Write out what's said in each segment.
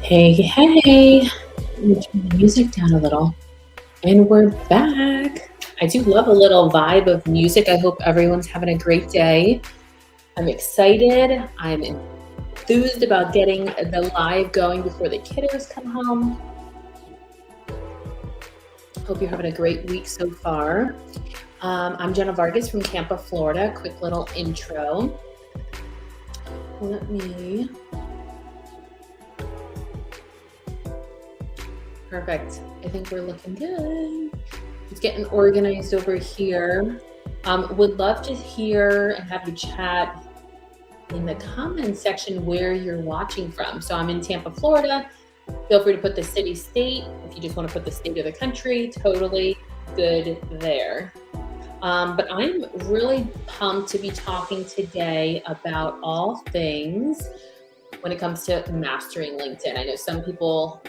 Hey, hey, let me turn the music down a little. And we're back. I do love a little vibe of music. I hope everyone's having a great day. I'm excited. I'm enthused about getting the live going before the kiddos come home. Hope you're having a great week so far. I'm Jenna Vargas from Tampa, Florida. Quick little intro. Let me. Perfect. I think we're looking good. Just getting organized over here. Would love to hear and have you chat in the comments section where you're watching from. So I'm in Tampa, Florida. Feel free to put the city, state. If you just want to put the state of the country, totally good there. But I'm really pumped to be talking today about all things when it comes to mastering LinkedIn. I know some people,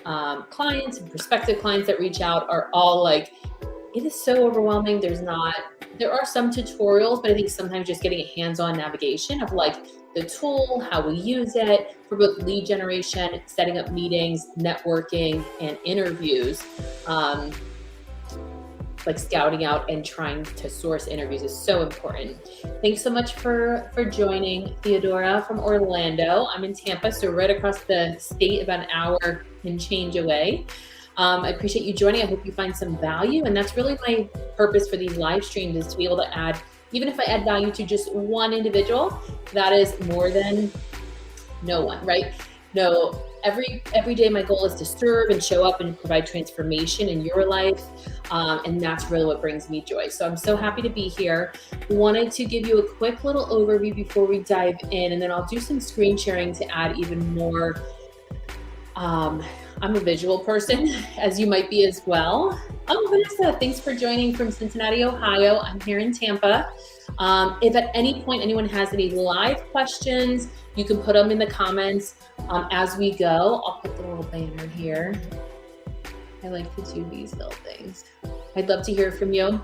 clients and prospective clients that reach out are all like, it is so overwhelming. There are some tutorials, but I think sometimes just getting a hands-on navigation of like the tool, how we use it for both lead generation, setting up meetings, networking, and interviews. Like scouting out and trying to source interviews is so important. Thanks so much for joining, Theodora from Orlando. I'm in Tampa, so right across the state, about an hour and change away. I appreciate you joining. I hope you find some value, and that's really my purpose for these live streams, is to be able to add, even if I add value to just one individual, that is more than no one, right? No, every day my goal is to serve and show up and provide transformation in your life, and that's really what brings me joy. So I'm so happy to be here. Wanted to give you a quick little overview before we dive in, and then I'll do some screen sharing to add even more. I'm a visual person, as you might be as well. Oh, Vanessa, thanks for joining from Cincinnati, Ohio. I'm here in Tampa. If at any point anyone has any live questions, you can put them in the comments as we go. I'll put the little banner here. I like to do these little things. I'd love to hear from you.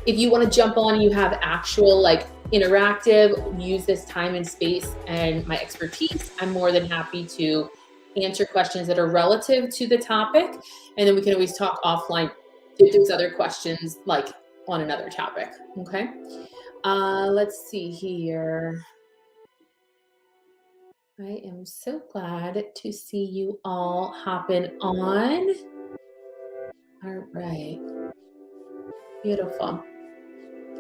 If you want to jump on and you have actual like interactive, use this time and space and my expertise, I'm more than happy to answer questions that are relative to the topic. And then we can always talk offline if there's other questions like on another topic. Okay. Let's see here. I am so glad to see you all hopping on. All right. Beautiful.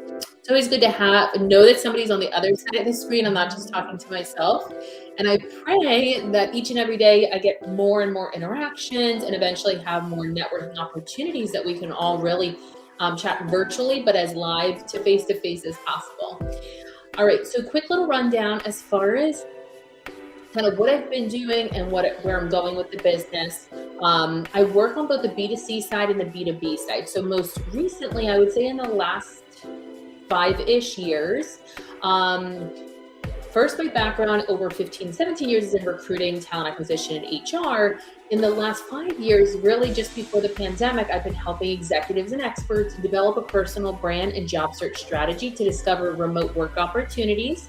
It's always good to know that somebody's on the other side of the screen. I'm not just talking to myself. And I pray that each and every day I get more and more interactions and eventually have more networking opportunities that we can all really chat virtually, but as live to face as possible. All right, so quick little rundown as far as kind of what I've been doing and where I'm going with the business. I work on both the B2C side and the B2B side. So most recently, I would say in the last 5-ish years, first, my background over 15, 17 years is in recruiting, talent acquisition, and HR. In the last 5 years, really just before the pandemic, I've been helping executives and experts develop a personal brand and job search strategy to discover remote work opportunities,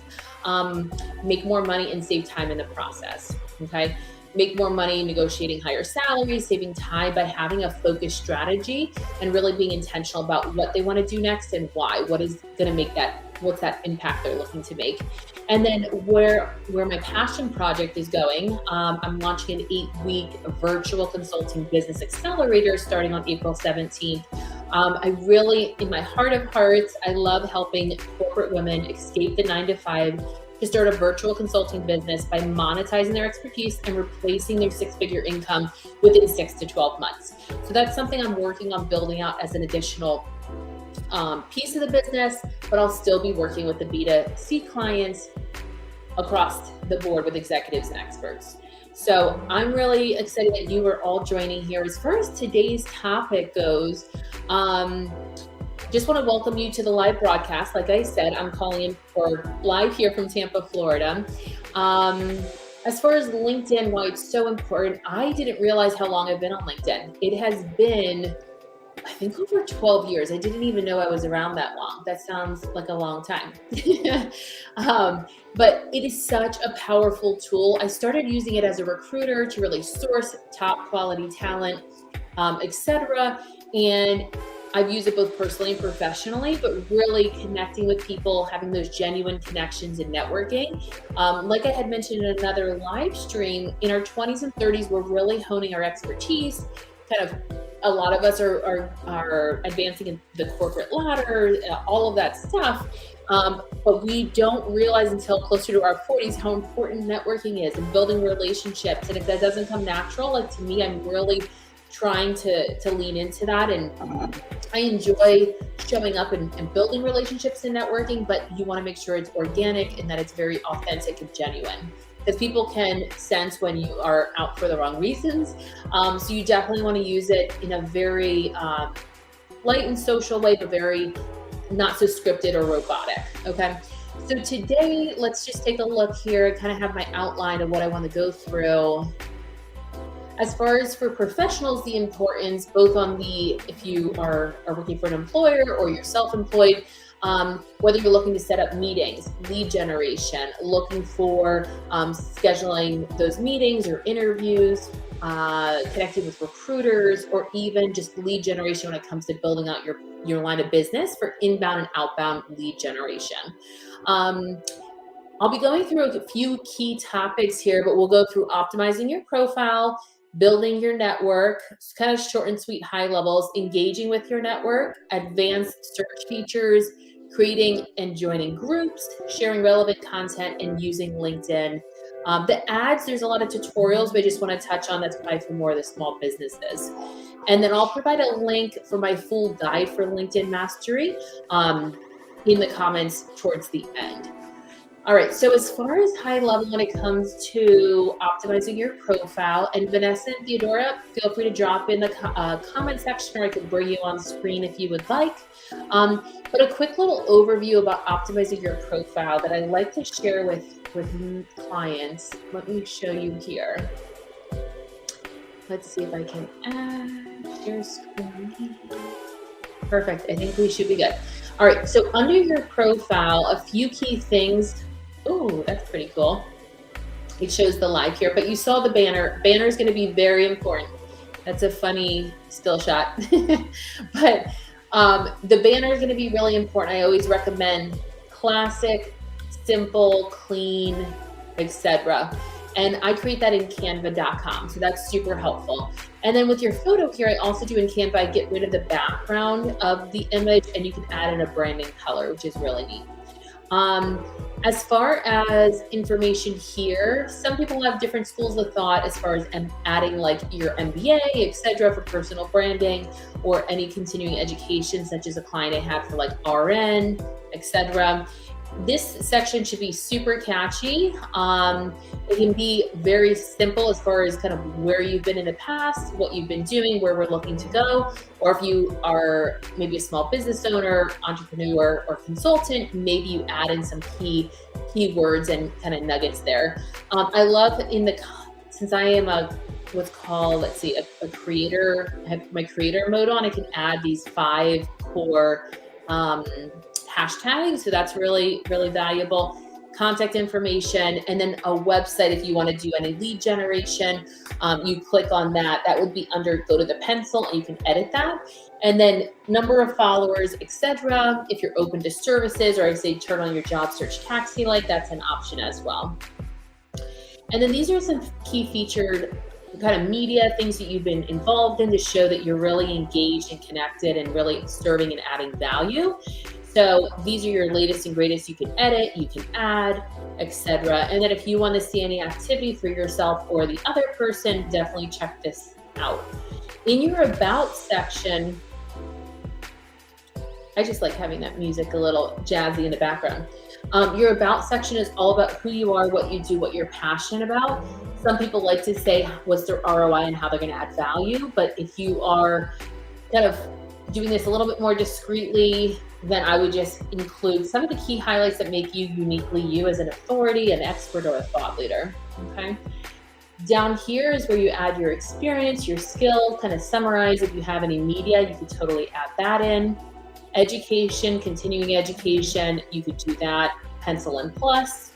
make more money, and save time in the process. Okay. Make more money negotiating higher salaries, saving time by having a focused strategy and really being intentional about what they want to do next and why. What is going to make that, what's that impact they're looking to make? And then where my passion project is going, I'm launching an 8-week virtual consulting business accelerator starting on April 17th. I really, in my heart of hearts, I love helping corporate women escape the 9-to-5 to start a virtual consulting business by monetizing their expertise and replacing their 6-figure income within 6 to 12 months. So that's something I'm working on building out as an additional piece of the business, but I'll still be working with the B2C clients across the board with executives and experts. So I'm really excited that you are all joining here. As far as today's topic goes, just want to welcome you to the live broadcast. Like I said, I'm calling in for live here from Tampa, Florida. As far as LinkedIn, why it's so important, I didn't realize how long I've been on LinkedIn. It has been I think over 12 years. I didn't even know I was around that long. That sounds like a long time. But it is such a powerful tool. I started using it as a recruiter to really source top quality talent, etc. And I've used it both personally and professionally, but really connecting with people, having those genuine connections and networking. Like I had mentioned in another live stream, in our 20s and 30s, we're really honing our expertise. Kind of, a lot of us are advancing in the corporate ladder, all of that stuff. But we don't realize until closer to our 40s how important networking is and building relationships. And if that doesn't come natural, like to me, I'm really trying to lean into that. And I enjoy showing up and building relationships and networking, but you want to make sure it's organic and that it's very authentic and genuine, because people can sense when you are out for the wrong reasons. So you definitely want to use it in a very light and social way, but very not so scripted or robotic. Okay. So today, let's just take a look here. I kind of have my outline of what I want to go through. As far as for professionals, the importance, both on if you are working for an employer or you're self-employed, whether you're looking to set up meetings, lead generation, looking for scheduling those meetings or interviews, connecting with recruiters, or even just lead generation when it comes to building out your line of business for inbound and outbound lead generation. I'll be going through a few key topics here, but we'll go through optimizing your profile, building your network, it's kind of short and sweet, high levels, engaging with your network, advanced search features, creating and joining groups, sharing relevant content, and using LinkedIn. The ads, there's a lot of tutorials, but I just want to touch on that's probably for more of the small businesses. And then I'll provide a link for my full guide for LinkedIn mastery in the comments towards the end. All right, so as far as high level when it comes to optimizing your profile, and Vanessa and Theodora, feel free to drop in the comment section, or I can bring you on screen if you would like. But a quick little overview about optimizing your profile that I like to share with clients. Let me show you here. Let's see if I can add share screen. Perfect, I think we should be good. All right, so under your profile, a few key things. Oh, that's pretty cool. It shows the live here, but you saw the banner. Banner is going to be very important. That's a funny still shot. But the banner is going to be really important. I always recommend classic, simple, clean, etc. And I create that in canva.com. So that's super helpful. And then with your photo here, I also do in Canva, I get rid of the background of the image and you can add in a branding color, which is really neat. As far as information here, some people have different schools of thought as far as adding like your MBA, etc. for personal branding, or any continuing education, such as a client I had for like RN, etc. This section should be super catchy. It can be very simple as far as kind of where you've been in the past, what you've been doing, where we're looking to go, or if you are maybe a small business owner, entrepreneur, or consultant, maybe you add in some key words and kind of nuggets there. I love since I am what's called, let's see, a creator, I have my creator mode on, I can add these 5 core hashtags. So that's really, really valuable. Contact information, and then a website if you want to do any lead generation. You click on that. That would be under go to the pencil, and you can edit that. And then number of followers, etc. If you're open to services, or I say turn on your job search taxi light, that's an option as well. And then these are some key featured kind of media things that you've been involved in to show that you're really engaged and connected and really serving and adding value. So these are your latest and greatest. You can edit, you can add, etc. And then if you want to see any activity for yourself or the other person, definitely check this out. In your about section, I just like having that music a little jazzy in the background. Your about section is all about who you are, what you do, what you're passionate about. Some people like to say what's their ROI and how they're going to add value. But if you are kind of doing this a little bit more discreetly, then I would just include some of the key highlights that make you uniquely you as an authority, an expert, or a thought leader. Okay. Down here is where you add your experience, your skill, kind of summarize. If you have any media, you could totally add that in. Education, continuing education, you could do that, pencil in plus.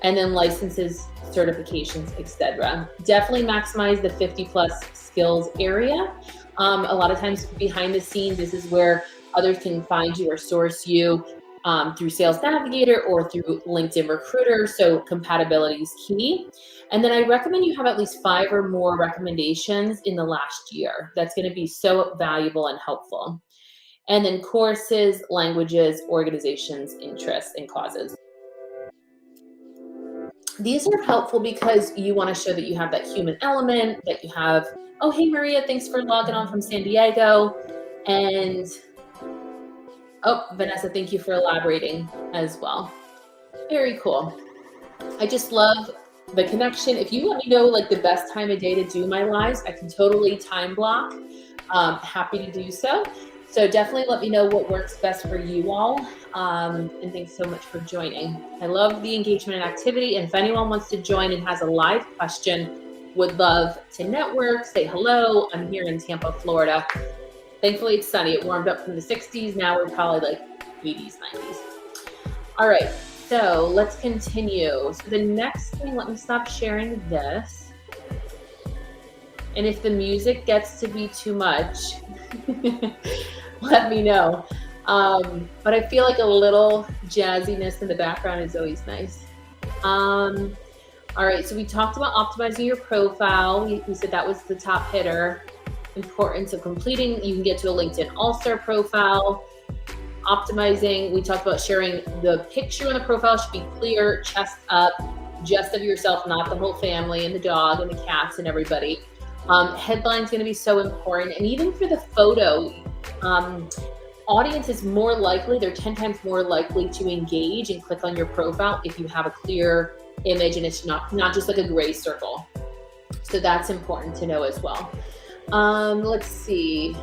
And then licenses, certifications, etc. Definitely maximize the 50 plus skills area. A lot of times behind the scenes, this is where others can find you or source you through Sales Navigator or through LinkedIn Recruiter. So compatibility is key. And then I recommend you have at least 5 or more recommendations in the last year. That's going to be so valuable and helpful. And then courses, languages, organizations, interests, and causes. These are helpful because you want to show that you have that human element, that you have, oh, hey, Maria, thanks for logging on from San Diego. And, oh, Vanessa, thank you for elaborating as well. Very cool. I just love the connection. If you let me know like the best time of day to do my lives, I can totally time block. Happy to do so. So definitely let me know what works best for you all. And thanks so much for joining. I love the engagement and activity. And if anyone wants to join and has a live question, would love to network, say hello. I'm here in Tampa, Florida. Thankfully it's sunny. It warmed up from the 60s. Now we're probably like 80s, 90s. All right, so let's continue. So the next thing, let me stop sharing this. And if the music gets to be too much, let me know. But I feel like a little jazziness in the background is always nice. All right, so we talked about optimizing your profile. We said that was the top hitter. Importance of completing, you can get to a LinkedIn All-Star profile. Optimizing, we talked about sharing the picture on the profile should be clear, chest up, just of yourself, not the whole family and the dog and the cats and everybody. Headline's going to be so important. And even for the photo, audience is more likely, they're 10 times more likely to engage and click on your profile if you have a clear image and it's not just like a gray circle. So that's important to know as well. Let's see.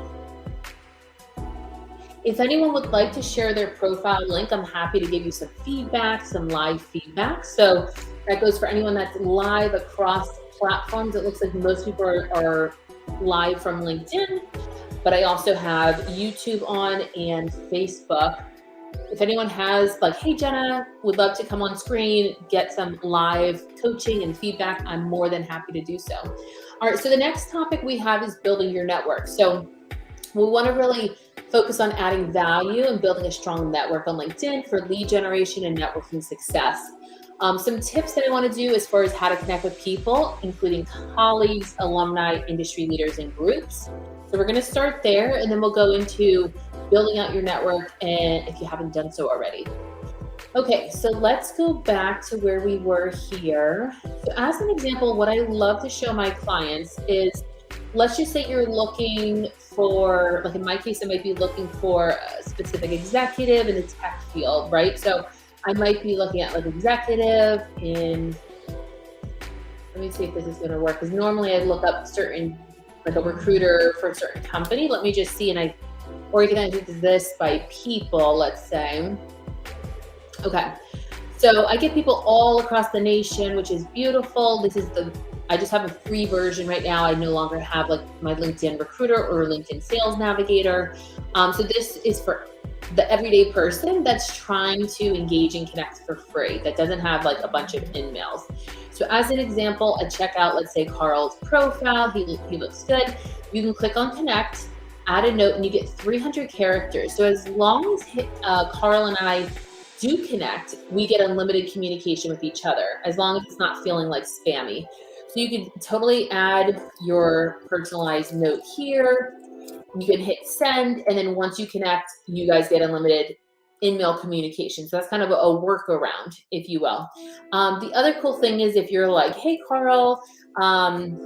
If anyone would like to share their profile link, I'm happy to give you some feedback, some live feedback. So that goes for anyone that's live across platforms. It looks like most people are live from LinkedIn, but I also have YouTube on and Facebook. If anyone has like, hey, Jenna, would love to come on screen, get some live coaching and feedback, I'm more than happy to do so. All right, so the next topic we have is building your network. So we want to really focus on adding value and building a strong network on LinkedIn for lead generation and networking success. Some tips that I want to do as far as how to connect with people, including colleagues, alumni, industry leaders, and groups. So we're going to start there, and then we'll go into building out your network, and if you haven't done so already. Okay, so let's go back to where we were here. So as an example, what I love to show my clients is, let's just say you're looking for, like in my case, I might be looking for a specific executive in the tech field, right? So I might be looking at like executive in, let me see if this is going to work, because normally I look up certain, like a recruiter for a certain company. Let me just see, and I organize this by people, let's say. Okay, so I get people all across the nation, which is beautiful. This is I just have a free version right now. I no longer have like my LinkedIn Recruiter or LinkedIn Sales Navigator. So this is for the everyday person that's trying to engage and connect for free, that doesn't have like a bunch of in-mails. So as an example, I check out, let's say, Carl's profile. He looks good. You can click on connect, add a note, and you get 300 characters. So as long as Carl and I do connect, we get unlimited communication with each other, as long as it's not feeling like spammy. So you can totally add your personalized note here. You can hit send, and then once you connect, you guys get unlimited in-mail communication. So that's kind of a workaround, if you will. The other cool thing is if you're like, hey, Carl, I'm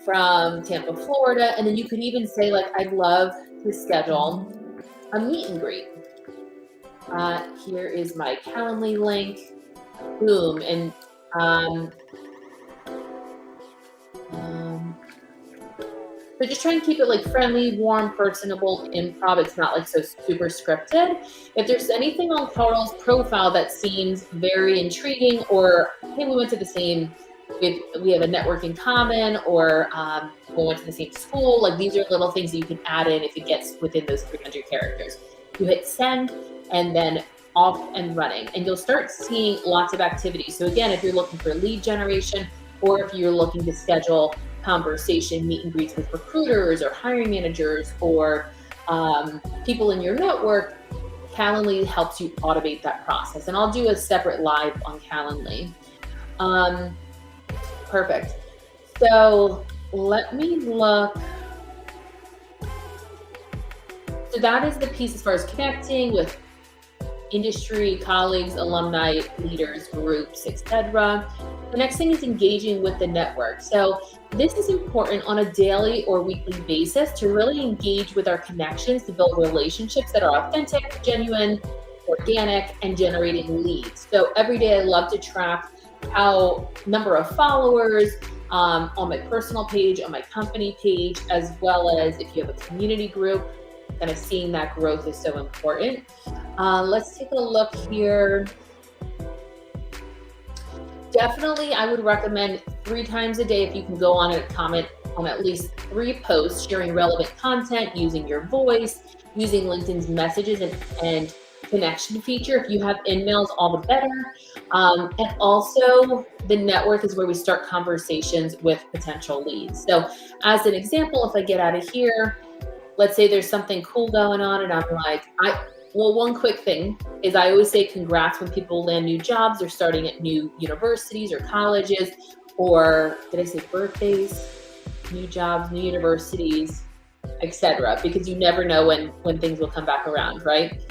from Tampa, Florida. And then you could even say like, I'd love to schedule a meet and greet. Here is my Calendly link, boom. And so just try and keep it like friendly, warm, personable, improv. It's not like so super scripted. If there's anything on Carl's profile that seems very intriguing, or hey, we went to the same we have a network in common, or we went to the same school. Like, these are little things that you can add in if it gets within those 300 characters. You hit send, and then off and running, and you'll start seeing lots of activity. So again, if you're looking for lead generation, or if you're looking to schedule conversation meet and greets with recruiters or hiring managers or people in your network, Calendly helps you automate that process. And I'll do a separate live on Calendly. Perfect. So let me look. So that is the piece as far as connecting with industry, colleagues, alumni, leaders, groups, etc. The next thing is engaging with the network. So this is important on a daily or weekly basis to really engage with our connections to build relationships that are authentic, genuine, organic, and generating leads. So every day I love to track how number of followers on my personal page, on my company page, as well as if you have a community group, kind of seeing that growth is so important. Let's take a look here. Definitely, I would recommend 3 times a day if you can go on and comment on at least 3 posts, sharing relevant content, using your voice, using LinkedIn's messages and connection feature. If you have emails, all the better. And also, the network is where we start conversations with potential leads. So as an example, if I get out of here, let's say there's something cool going on and I'm like, well, one quick thing is I always say congrats when people land new jobs or starting at new universities or colleges, or did I say birthdays, new jobs, new universities, etc. Because you never know when things will come back around, right?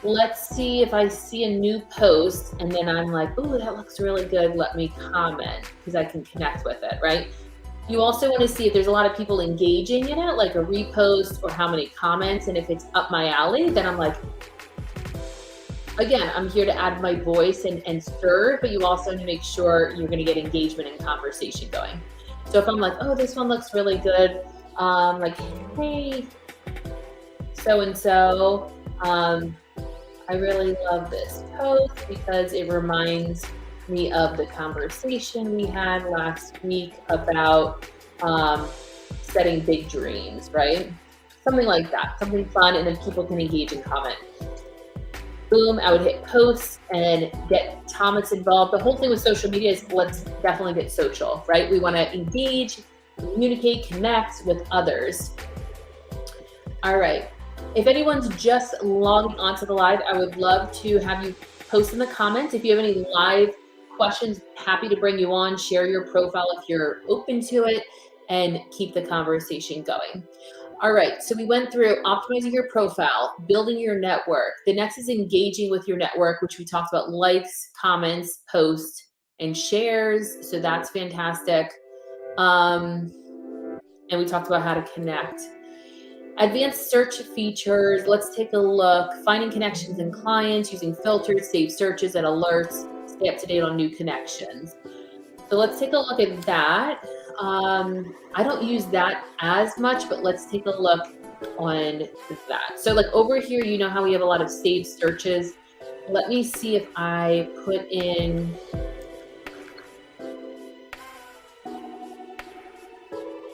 Let's see if I see a new post and then I'm like, ooh, that looks really good. Let me comment because I can connect with it, right? You also want to see if there's a lot of people engaging in it, like a repost or how many comments. And if it's up my alley, then I'm like, again, I'm here to add my voice and serve, but you also need to make sure you're going to get engagement and conversation going. So if I'm like, oh, this one looks really good. Like, hey, so-and-so, I really love this post because it reminds me of the conversation we had last week about setting big dreams, right? Something like that, something fun, and then people can engage and comment. Boom, I would hit posts and get Thomas involved. The whole thing with social media is let's definitely get social, right? We want to engage, communicate, connect with others. All right. If anyone's just logging onto the live, I would love to have you post in the comments. If you have any live questions, happy to bring you on, share your profile if you're open to it, and keep the conversation going. All right, so we went through optimizing your profile, building your network. The next is engaging with your network, which we talked about: likes, comments, posts, and shares. So that's fantastic. And we talked about how to connect. Advanced search features, let's take a look. Finding connections and clients, using filters, save searches and alerts, stay up to date on new connections. So let's take a look at that. I don't use that as much, but let's take a look on that. So like over here, you know how we have a lot of saved searches. Let me see if I put in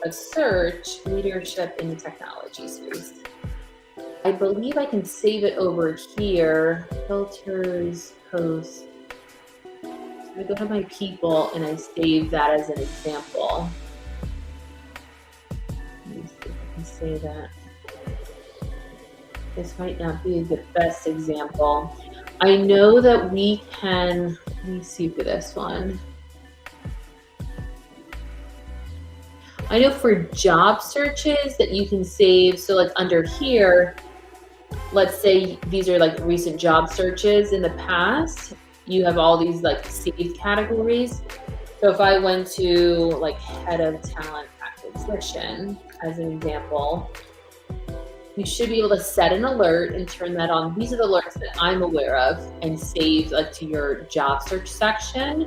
a search, leadership in the technology space. I believe I can save it over here, filters, posts. I go to my people and I save that as an example. Let me see if I can say that. This might not be the best example. I know that we can, let me see for this one. I know for job searches that you can save, so like under here, let's say these are like recent job searches in the past, you have all these like saved categories. So if I went to like head of talent acquisition as an example, you should be able to set an alert and turn that on. These are the alerts that I'm aware of, and save like to your job search section,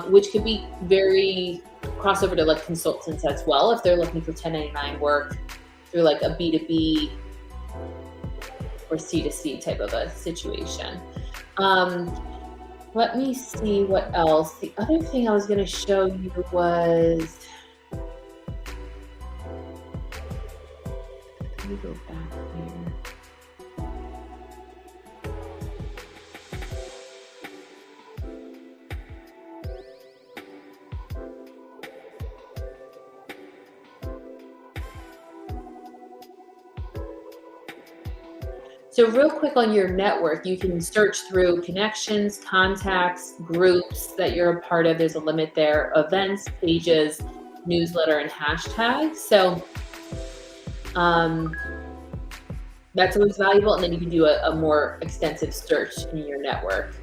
which could be very crossover to like consultants as well if they're looking for 1099 work through like a B2B or C2C type of a situation. Let me see what else. The other thing I was going to show you was, let me go back here. So real quick on your network, you can search through connections, contacts, groups that you're a part of. There's a limit there, events, pages, newsletter, and hashtags. So that's always valuable. And then you can do a more extensive search in your network.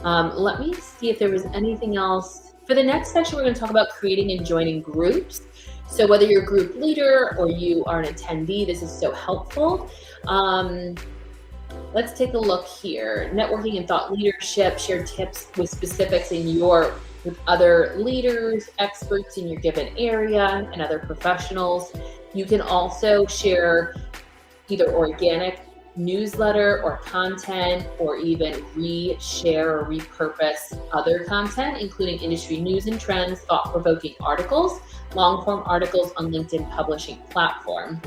Let me see if there was anything else. For the next section, we're going to talk about creating and joining groups. So whether you're a group leader or you are an attendee, this is so helpful. Let's take a look here. Networking and thought leadership, share tips with specifics with other leaders, experts in your given area, and other professionals. You can also share either organic newsletter or content, or even reshare or repurpose other content, including industry news and trends, thought-provoking articles, long-form articles on LinkedIn publishing platform.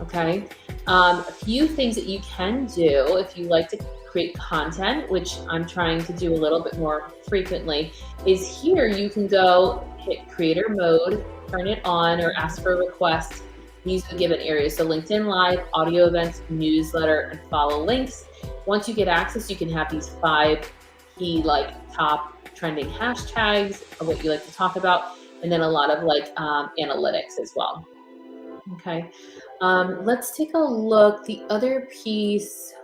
Okay. A few things that you can do if you like to create content, which I'm trying to do a little bit more frequently, is here you can go hit creator mode, turn it on, or ask for a request. These are given areas. So LinkedIn Live, audio events, newsletter, and follow links. Once you get access, you can have these 5 key top trending hashtags of what you like to talk about, and then a lot of analytics as well. Okay. Let's take a look. The other piece.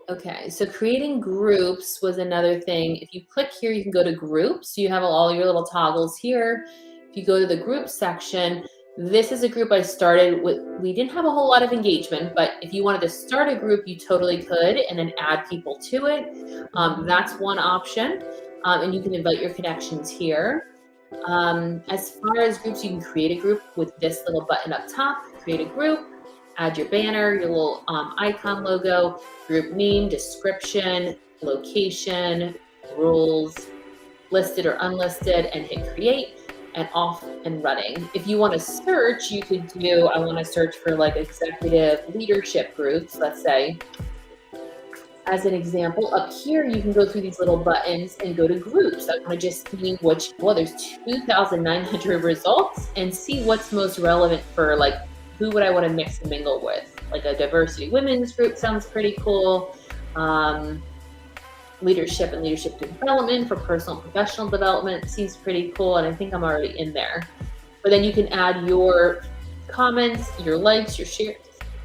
Okay, so creating groups was another thing. If you click here, you can go to groups. So you have all your little toggles here. If you go to the group section, this is a group I started with. We didn't have a whole lot of engagement, but if you wanted to start a group, you totally could, and then add people to it. That's one option. And you can invite your connections here. As far as groups, you can create a group with this little button up top, create a group, add your banner, your little icon logo, group name, description, location, rules, listed or unlisted, and hit create, and off and running. If you want to search, you could do, I want to search for executive leadership groups, let's say. As an example, up here, you can go through these little buttons and go to groups. I want to just see there's 2,900 results, and see what's most relevant for who would I want to mix and mingle with. A diversity women's group sounds pretty cool. Leadership and leadership development for personal and professional development seems pretty cool, and I think I'm already in there. But then you can add your comments, your likes, your shares,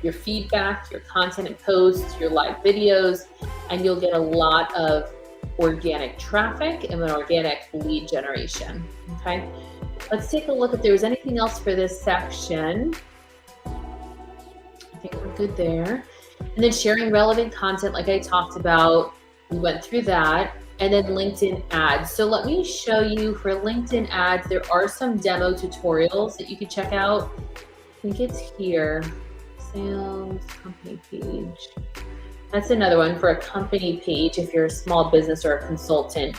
your feedback, your content and posts, your live videos, and you'll get a lot of organic traffic and an organic lead generation. Okay, let's take a look if there was anything else for this section. I think we're good there. And then sharing relevant content, like I talked about, we went through that. And then LinkedIn ads. So let me show you for LinkedIn ads, there are some demo tutorials that you can check out. I think it's here. Sales company page. That's another one for a company page if you're a small business or a consultant.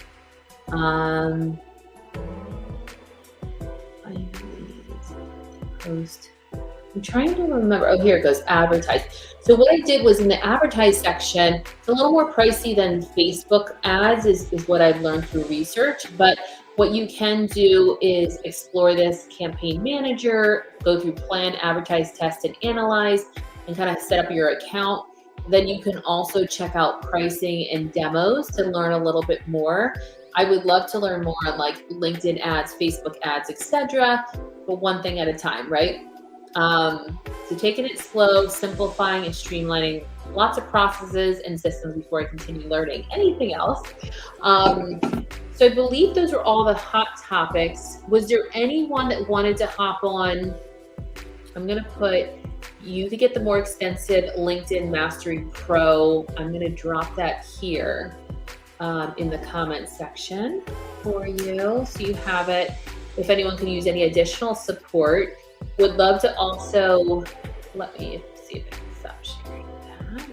Post. I'm trying to remember. Oh, here it goes. Advertise. So what I did was in the advertise section, it's a little more pricey than Facebook ads is what I've learned through research. But what you can do is explore this campaign manager, go through plan, advertise, test, and analyze, and kind of set up your account. Then you can also check out pricing and demos to learn a little bit more. I would love to learn more on LinkedIn ads, Facebook ads, etc. But one thing at a time, right? So taking it slow, simplifying and streamlining lots of processes and systems before I continue learning anything else. So I believe those are all the hot topics. Was there anyone that wanted to hop on? I'm going to put you to get the more extensive LinkedIn Mastery Pro. I'm going to drop that here in the comments section for you, so you have it. If anyone can use any additional support, would love to also, let me see if I can stop sharing that.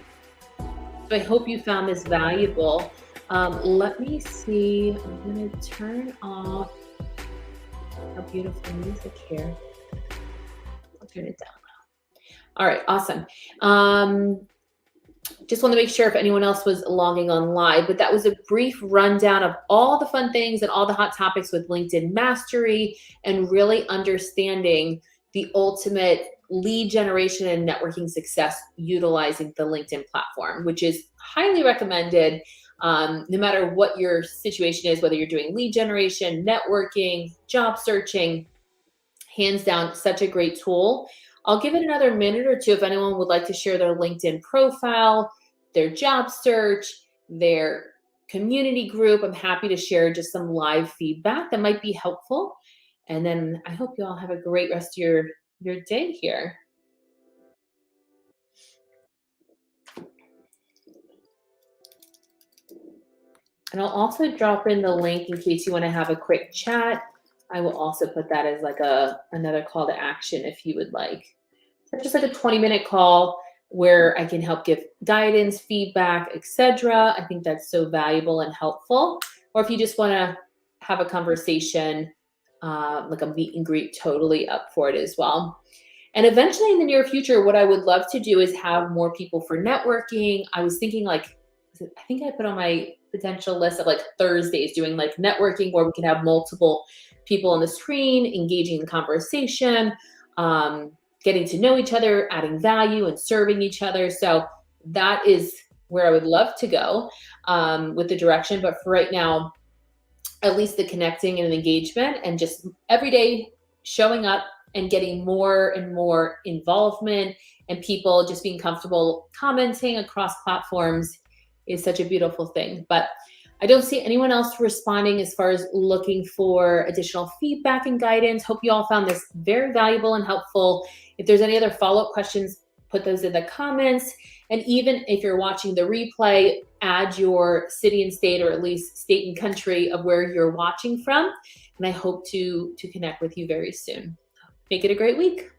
So I hope you found this valuable. Let me see. I'm going to turn off our beautiful music here. I'll turn it down. All right, awesome. Just want to make sure if anyone else was logging on live, but that was a brief rundown of all the fun things and all the hot topics with LinkedIn Mastery and really understanding the ultimate lead generation and networking success utilizing the LinkedIn platform, which is highly recommended no matter what your situation is, whether you're doing lead generation, networking, job searching, hands down, such a great tool. I'll give it another minute or two if anyone would like to share their LinkedIn profile, their job search, their community group. I'm happy to share just some live feedback that might be helpful. And then I hope you all have a great rest of your day here. And I'll also drop in the link in case you want to have a quick chat. I will also put that as like another call to action if you would like. So just like a 20-minute call where I can help give guidance, feedback, etc. I think that's so valuable and helpful. Or if you just want to have a conversation, like a meet and greet, totally up for it as well. And eventually in the near future, what I would love to do is have more people for networking. I was thinking like, I think I put on my potential list of like Thursdays doing like networking where we can have multiple people on the screen, engaging in conversation, getting to know each other, adding value and serving each other. So that is where I would love to go with the direction. But for right now, at least the connecting and engagement and just every day showing up and getting more and more involvement and people just being comfortable commenting across platforms is such a beautiful thing. But I don't see anyone else responding as far as looking for additional feedback and guidance. Hope you all found this very valuable and helpful. If there's any other follow-up questions, put those in the comments. And even if you're watching the replay, add your city and state, or at least state and country of where you're watching from. And I hope to connect with you very soon. Make it a great week.